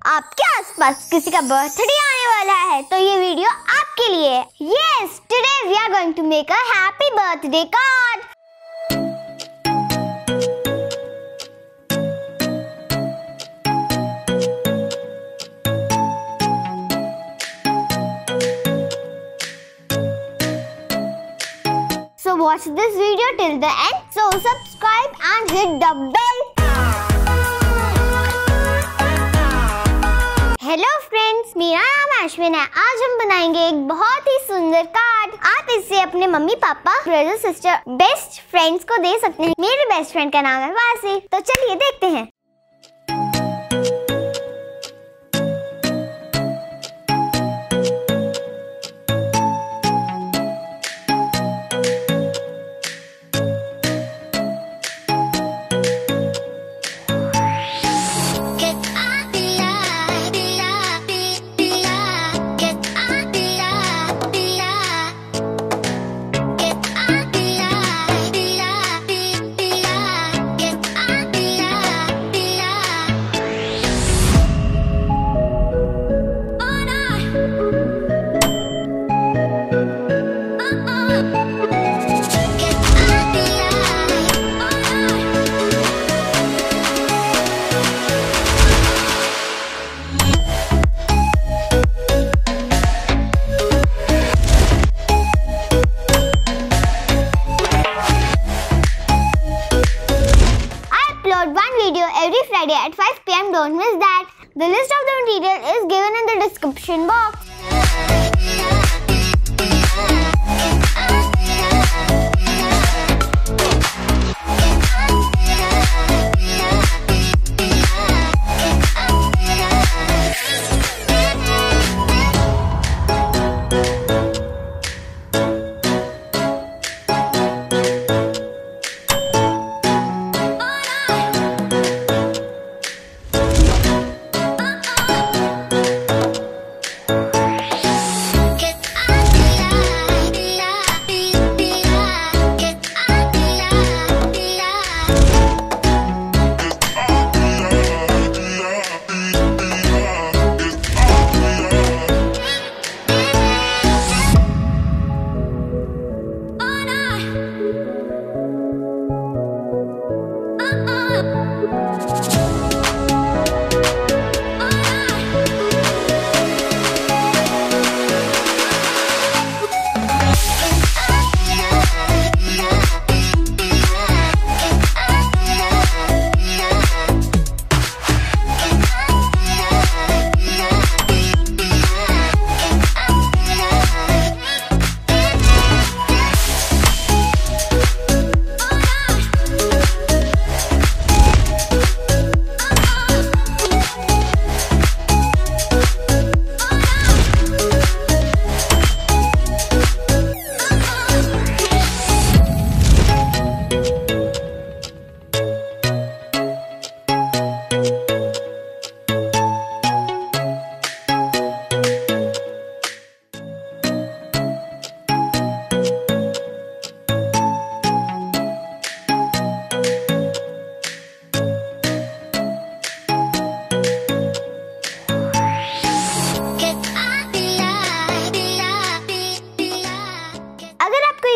आपके आसपास किसी का बर्थडे आने वाला है तो ये वीडियो आपके लिए है। Yes, today we are going to make a happy birthday card. So watch this video till the end. So subscribe and hit the bell. Hello friends, मेरा नाम आइशमिन है। आज हम बनाएंगे एक बहुत ही सुंदर कार्ड। आप इसे अपने mummy papa, brother sister, best friends को दे सकते हैं। मेरे बेस्ट फ्रेंड का नाम है वासी। तो चलिए देखते हैं। Every Friday at 5 PM. Don't miss that. The list of the material is given in the description box.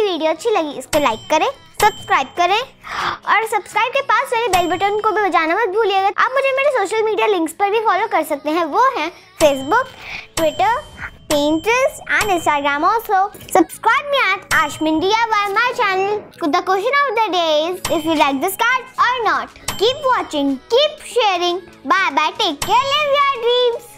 Video अच्छी लगी इसको लाइक करें, सब्सक्राइब करें और सब्सक्राइब के पास वाले बेल बटन को भी बजाना मत भूलिएगा। आप मुझे मेरे सोशल मीडिया लिंक्स पर भी फॉलो कर सकते हैं। वो हैं Facebook, Twitter, Pinterest and Instagram also. Subscribe me at Aishmin DIY my channel. The question of the day is if you like this card or not. Keep watching, keep sharing. Bye bye. Take care. Live your dreams.